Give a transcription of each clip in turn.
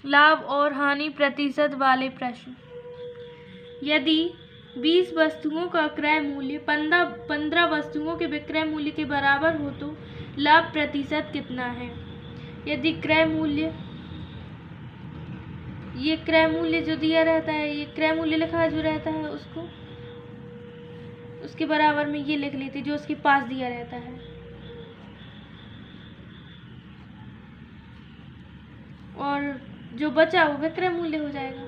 लाभ और हानि प्रतिशत वाले प्रश्न। यदि 20 वस्तुओं का क्रय मूल्य 15 वस्तुओं के विक्रय मूल्य के बराबर हो तो लाभ प्रतिशत कितना है? यदि क्रय मूल्य, ये क्रय मूल्य जो दिया रहता है, ये क्रय मूल्य लिखा जो रहता है उसको उसके बराबर में ये लिख लेते जो उसके पास दिया रहता है, और जो बचा वो विक्रय मूल्य हो जाएगा।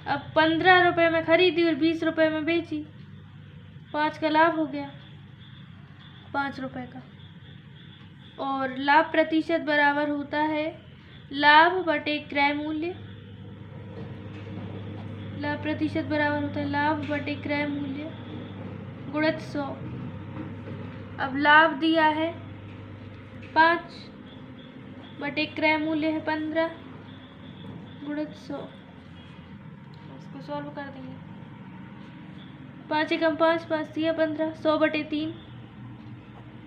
अब 15 रुपए में खरीदी और 20 रुपए में बेची, 5 का लाभ हो गया, 5 रुपए का। और लाभ प्रतिशत बराबर होता है लाभ बटे क्रय मूल्य। लाभ प्रतिशत बराबर होता है लाभ बटे क्रय मूल्य गुणित 100। अब लाभ दिया है 5 बटे क्रय मूल्य है 15 गुणित 100। इसको सॉल्व कर देंगे। 5 एकम 5, 5 दिया 15, 100 बटे 3।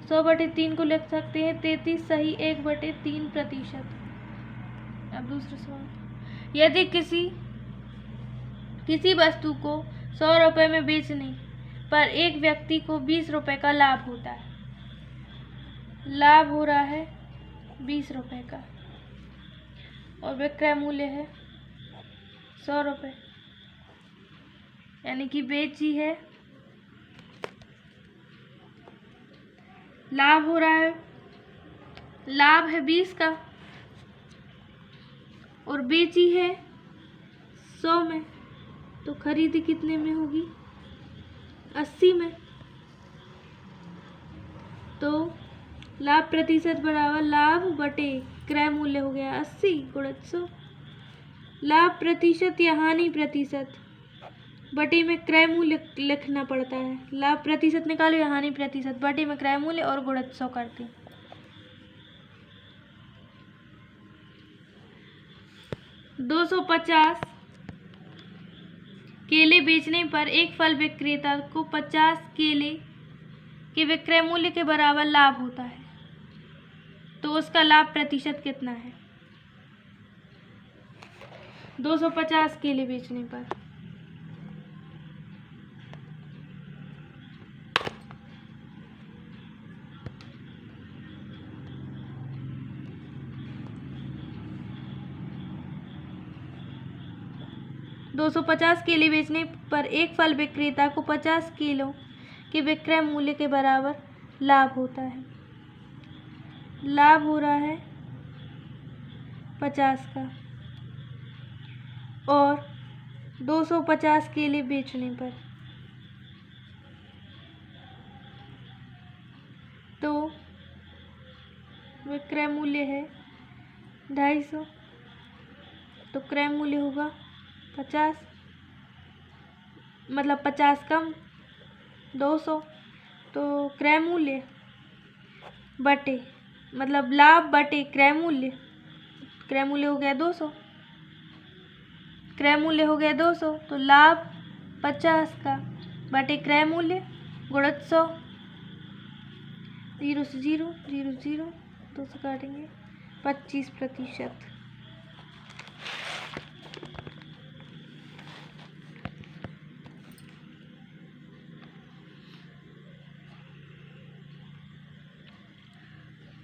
100 बटे 3 को लिख सकते हैं 33 सही 1 बटे 3%। अब दूसरा सवाल। यदि किसी वस्तु को 100 रुपए में बेचने पर एक व्यक्ति को 20 रुपए का लाभ होता है, लाभ हो रहा है 20 रुपए का, और विक्रय मूल्य है 100 रुपए, यानी कि बेची है, लाभ हो रहा है, लाभ है 20 का और बेची है 100 में, तो खरीदी कितने में होगी? 80 में। तो लाभ प्रतिशत बराबर लाभ बटे क्रय मूल्य हो गया 80 गुणित 100। लाभ प्रतिशत या हानि प्रतिशत बटे में क्रय मूल्य लिखना पड़ता है। लाभ प्रतिशत निकालो या हानि प्रतिशत, बटे में क्रय मूल्य और गुणित 100 करते हैं। 250 केले बेचने पर एक फल विक्रेता को 50 केले के विक्रय मूल्य के बराबर लाभ होता है, तो उसका लाभ प्रतिशत कितना है? 250 केले बेचने पर केले बेचने पर एक फल विक्रेता को 50 किलो के विक्रय मूल्य के बराबर लाभ होता है। लाभ हो रहा है 50 का, और 250 केले बेचने पर तो विक्रय मूल्य है 250, तो क्रय मूल्य होगा 50, मतलब 50 कम 200, तो क्रय मूल्य बटे, मतलब लाभ बटे क्रय मूल्य, क्रय मूल्य हो गया 200, क्रय मूल्य हो गया 200, तो लाभ 50 का बटे क्रय मूल्य गुणित 100। 0 से 0, 0 0, 200 काटेंगे 25%।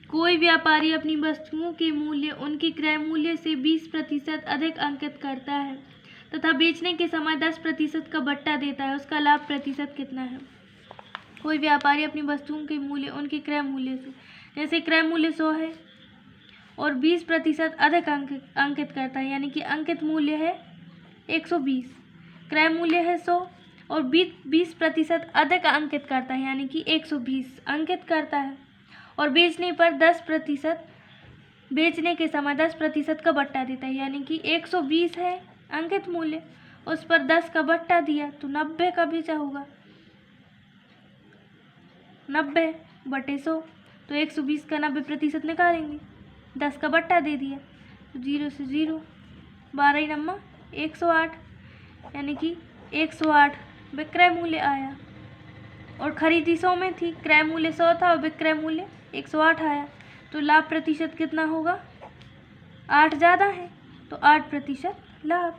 कोई व्यापारी अपनी वस्तुओं के मूल्य उनके क्रय मूल्य से 20% अधिक अंकित करता है तथा बेचने के समय 10% का बट्टा देता है, उसका लाभ प्रतिशत कितना है? कोई व्यापारी अपनी वस्तुओं के मूल्य उनके क्रय मूल्य से, जैसे क्रय मूल्य 100 है और 20% अधिक अंकित करता है, यानी कि अंकित मूल्य है 120, क्रय मूल्य है 100 और 20% अधिक अंकित करता है, यानी कि 120 अंकित करता है, और बेचने पर 10%, बेचने के समय 10% का बट्टा देता है, यानी कि 120 है अंकित मूल्य, उस पर 10 का बट्टा दिया तो 90 का बेचा होगा। 90 बटे 100, तो 120 का 90% निकालेंगे, 10 का बट्टा दे दिया, तो 0 से 0, 12 नम्मा 108, यानी कि 108 विक्रय मूल्य आया। और खरीदी 100 में थी, क्रय मूल्य 100 था और विक्रय मूल्य 108 आया, तो लाभ प्रतिशत कितना होगा? 8 ज़्यादा है, तो 8% लाभ।